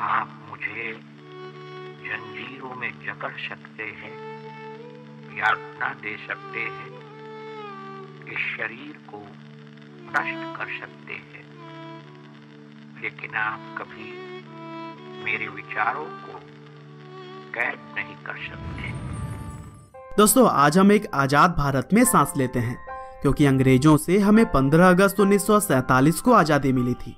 आप मुझे जंजीरों में जकड़ सकते हैं, यातना दे सकते हैं, इस शरीर को नष्ट कर सकते हैं, लेकिन आप कभी मेरे विचारों को कैद नहीं कर सकते। दोस्तों, आज हम एक आजाद भारत में सांस लेते हैं क्योंकि अंग्रेजों से हमें 15 अगस्त 1947 को आजादी मिली थी।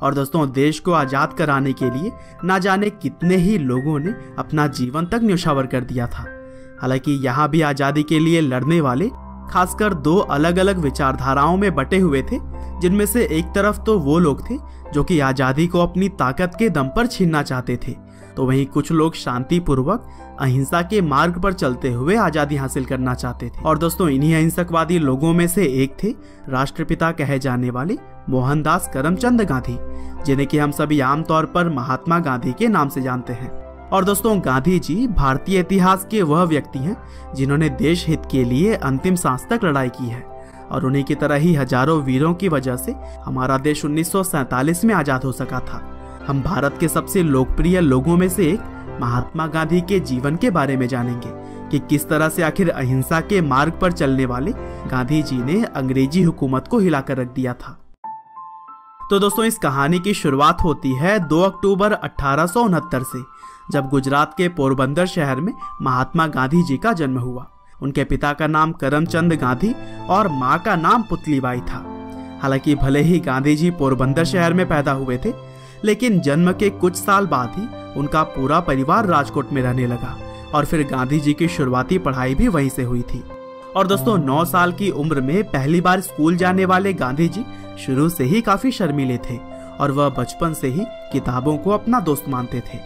और दोस्तों, देश को आजाद कराने के लिए ना जाने कितने ही लोगों ने अपना जीवन तक न्यौछावर कर दिया था। हालांकि यहाँ भी आजादी के लिए लड़ने वाले खासकर दो अलग अलग विचारधाराओं में बटे हुए थे, जिनमें से एक तरफ तो वो लोग थे जो कि आजादी को अपनी ताकत के दम पर छीनना चाहते थे, तो वहीं कुछ लोग शांतिपूर्वक अहिंसा के मार्ग पर चलते हुए आजादी हासिल करना चाहते थे। और दोस्तों, इन्हीं अहिंसकवादी लोगों में से एक थे राष्ट्रपिता कहे जाने वाले मोहनदास करमचंद गांधी, जिन्हें कि हम सभी आमतौर पर महात्मा गांधी के नाम से जानते हैं। और दोस्तों, गांधी जी भारतीय इतिहास के वह व्यक्ति हैं जिन्होंने देश हित के लिए अंतिम सांस तक लड़ाई की है, और उन्हीं की तरह ही हजारों वीरों की वजह से हमारा देश 1947 में आजाद हो सका था। हम भारत के सबसे लोकप्रिय लोगों में से एक महात्मा गांधी के जीवन के बारे में जानेंगे कि किस तरह से आखिर अहिंसा के मार्ग पर चलने वाले गांधी जी ने अंग्रेजी हुकूमत को हिलाकर रख दिया था। तो दोस्तों, इस कहानी की शुरुआत होती है 2 अक्टूबर 1869 से, जब गुजरात के पोरबंदर शहर में महात्मा गांधी जी का जन्म हुआ। उनके पिता का नाम करमचंद गांधी और माँ का नाम पुतलीबाई था। हालांकि भले ही गांधी जी पोरबंदर शहर में पैदा हुए थे, लेकिन जन्म के कुछ साल बाद ही उनका पूरा परिवार राजकोट में रहने लगा, और फिर गांधी जी की शुरुआती पढ़ाई भी वहीं से हुई थी। और दोस्तों, 9 साल की उम्र में पहली बार स्कूल जाने वाले गांधी जी शुरू से ही काफी शर्मीले थे, और वह बचपन से ही किताबों को अपना दोस्त मानते थे।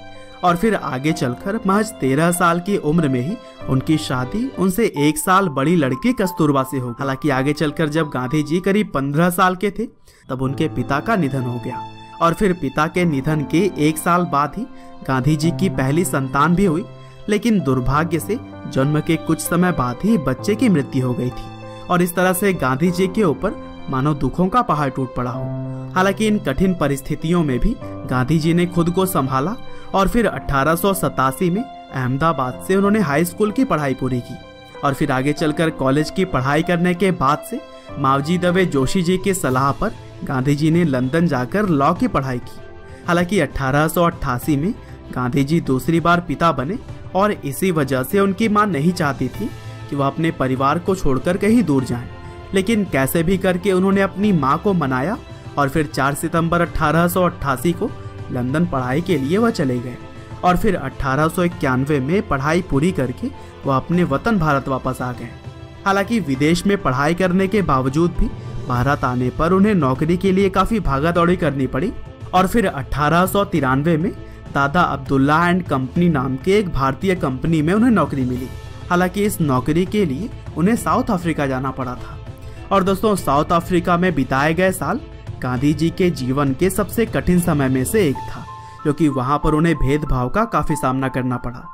और फिर आगे चलकर महज 13 साल की उम्र में ही उनकी शादी उनसे 1 साल बड़ी लड़की कस्तूरबा से हो गई। हालांकि आगे चलकर जब गांधी जी करीब 15 साल के थे, तब उनके पिता का निधन हो गया, और फिर पिता के निधन के 1 साल बाद ही गांधी जी की पहली संतान भी हुई। लेकिन दुर्भाग्य से जन्म के कुछ समय बाद ही बच्चे की मृत्यु हो गई थी, और इस तरह से गांधी जी के ऊपर मानो दुखों का पहाड़ टूट पड़ा हो। हालांकि इन कठिन परिस्थितियों में भी गांधी जी ने खुद को संभाला, और फिर 1887 में अहमदाबाद से उन्होंने हाई स्कूल की पढ़ाई पूरी की, और फिर आगे चलकर कॉलेज की पढ़ाई करने के बाद से मावजी दवे जोशी जी की सलाह पर गांधी जी ने लंदन जाकर लॉ की पढ़ाई की। हालांकि 1888 में गांधी जी दूसरी बार पिता बने, और इसी वजह से उनकी मां नहीं चाहती थी कि वह अपने परिवार को छोड़कर कहीं दूर जाएं। लेकिन कैसे भी करके उन्होंने अपनी मां को मनाया, और फिर 4 सितंबर 1888 को लंदन पढ़ाई के लिए वह चले गए, और फिर 1891 में पढ़ाई पूरी करके वह अपने वतन भारत वापस आ गए। हालांकि विदेश में पढ़ाई करने के बावजूद भी भारत आने पर उन्हें नौकरी के लिए काफी भागा दौड़ी करनी पड़ी, और फिर 1893 में दादा अब्दुल्ला एंड कंपनी नाम के एक भारतीय कंपनी में उन्हें नौकरी मिली। हालांकि इस नौकरी के लिए उन्हें साउथ अफ्रीका जाना पड़ा था। और दोस्तों, साउथ अफ्रीका में बिताए गए साल गांधी जी के जीवन के सबसे कठिन समय में से एक था, क्योंकि वहां पर उन्हें भेदभाव का काफी सामना करना पड़ा।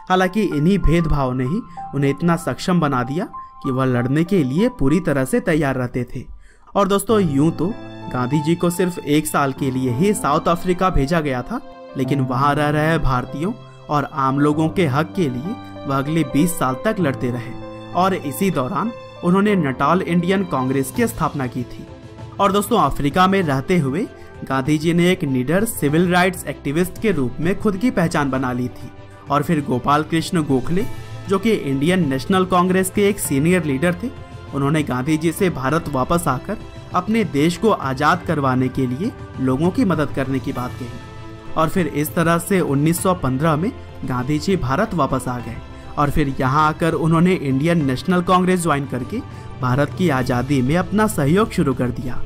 हालांकि इन्हीं भेदभाव ने ही उन्हें इतना सक्षम बना दिया कि वह लड़ने के लिए पूरी तरह से तैयार रहते थे। और दोस्तों, यूं तो गांधी जी को सिर्फ 1 साल के लिए ही साउथ अफ्रीका भेजा गया था, लेकिन वहां रह रहे भारतीयों और आम लोगों के हक के लिए वह अगले 20 साल तक लड़ते रहे, और इसी दौरान उन्होंने नटाल इंडियन कांग्रेस की स्थापना की थी। और दोस्तों, अफ्रीका में रहते हुए गांधी जी ने एक निडर सिविल राइट्स एक्टिविस्ट के रूप में खुद की पहचान बना ली थी। और फिर गोपाल कृष्ण गोखले, जो कि इंडियन नेशनल कांग्रेस के एक सीनियर लीडर थे, उन्होंने गांधी जी से भारत वापस आकर अपने देश को आजाद करवाने के लिए लोगों की मदद करने की बात कही। और फिर इस तरह से 1915 में गांधी जी भारत वापस आ गए, और फिर यहाँ आकर उन्होंने इंडियन नेशनल कांग्रेस ज्वाइन करके भारत की आज़ादी में अपना सहयोग शुरू कर दिया।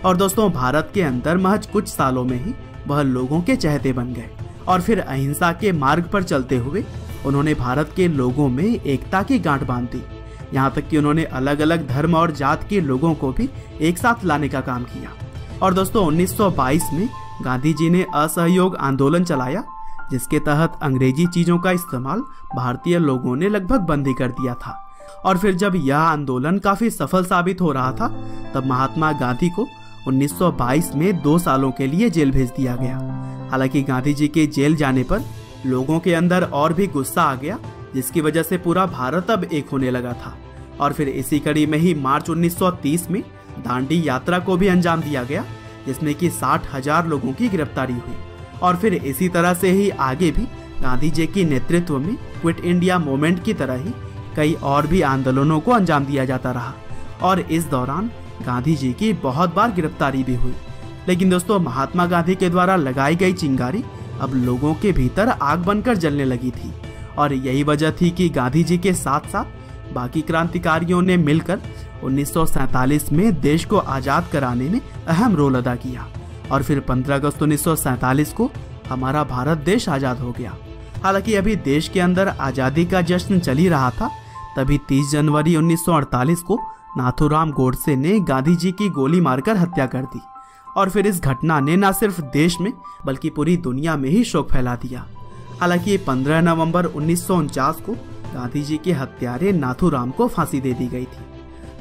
और दोस्तों, भारत के अंदर महज कुछ सालों में ही वह लोगों के चहेते बन गए, और फिर अहिंसा के मार्ग पर चलते हुए उन्होंने भारत के लोगों में एकता की गांठ बांध दी। यहाँ तक कि उन्होंने अलग अलग धर्म और जात के लोगों को भी एक साथ लाने का काम किया। और दोस्तों, 1922 में गांधी जी ने असहयोग आंदोलन चलाया, जिसके तहत अंग्रेजी चीजों का इस्तेमाल भारतीय लोगों ने लगभग बंद ही कर दिया था। और फिर जब यह आंदोलन काफी सफल साबित हो रहा था, तब महात्मा गांधी को 1922 में 2 सालों के लिए जेल भेज दिया गया। हालांकि गांधी जी के जेल जाने पर लोगों के अंदर और भी गुस्सा आ गया, जिसकी वजह से पूरा भारत अब एक होने लगा था। और फिर इसी कड़ी में ही मार्च 1930 में दांडी यात्रा को भी अंजाम दिया गया, जिसमें कि 60,000 लोगों की गिरफ्तारी हुई। और फिर इसी तरह से ही आगे भी गांधी जी के नेतृत्व में क्विट इंडिया मूवमेंट की तरह ही कई और भी आंदोलनों को अंजाम दिया जाता रहा। और इस दौरान गांधी जी की बहुत बार गिरफ्तारी भी हुई। लेकिन दोस्तों, महात्मा गांधी के द्वारा लगाई गई चिंगारी अब लोगों के भीतर आग बनकर जलने लगी थी। और यही वजह थी कि गांधी जी के साथ साथ बाकी क्रांतिकारियों ने मिलकर 1947 में देश को आज़ाद कराने में अहम रोल अदा किया। और फिर 15 अगस्त 1947 को हमारा भारत देश आज़ाद हो गया। हालांकि अभी देश के अंदर आज़ादी का जश्न चल ही रहा था, तभी 30 जनवरी 1948 को नाथूराम गोडसे ने गांधी जी की गोली मारकर हत्या कर दी। और फिर इस घटना ने न सिर्फ देश में बल्कि पूरी दुनिया में ही शोक फैला दिया। हालांकि 15 नवंबर 1949 को गांधी जी के हत्यारे नाथूराम को फांसी दे दी गई थी।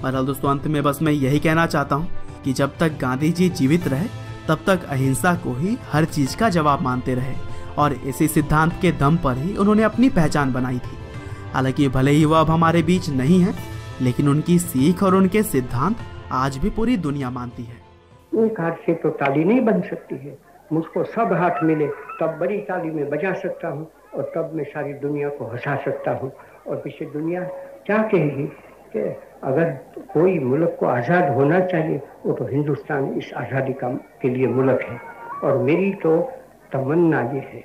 बहरहाल दोस्तों, अंत में बस मैं यही कहना चाहता हूँ कि जब तक गांधी जी जीवित रहे तब तक अहिंसा को ही हर चीज का जवाब मानते रहे। और इसी सिद्धांत के दम पर ही उन्होंने अपनी पहचान बनाई थी। हालांकि भले ही वह अब हमारे बीच नहीं है, लेकिन उनकी सीख और उनके सिद्धांत आज भी पूरी दुनिया मानती है। एक हाथ से तो ताली नहीं बन सकती है, मुझको सब हाथ मिले तब बड़ी ताली में बजा सकता हूँ और तब मैं सारी दुनिया को हंसा सकता हूँ। और पीछे दुनिया क्या कहेगी कि अगर कोई मुल्क को आज़ाद होना चाहिए वो तो हिंदुस्तान इस आज़ादी के लिए मुल्क है। और मेरी तो तमन्ना ये है,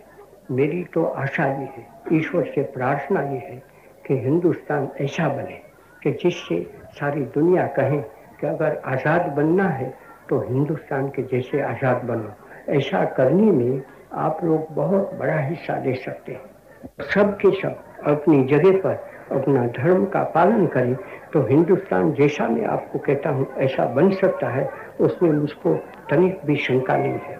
मेरी तो आशा ये है, ईश्वर से प्रार्थना ये है कि हिंदुस्तान ऐसा बने कि जिससे सारी दुनिया कहे कि अगर आज़ाद बनना है तो हिंदुस्तान के जैसे आज़ाद बनो। ऐसा करने में आप लोग बहुत बड़ा हिस्सा ले सकते हैं। सब के सब अपनी जगह पर अपना धर्म का पालन करें तो हिंदुस्तान जैसा मैं आपको कहता हूँ ऐसा बन सकता है, उसमें मुझको तनिक भी शंका नहीं है।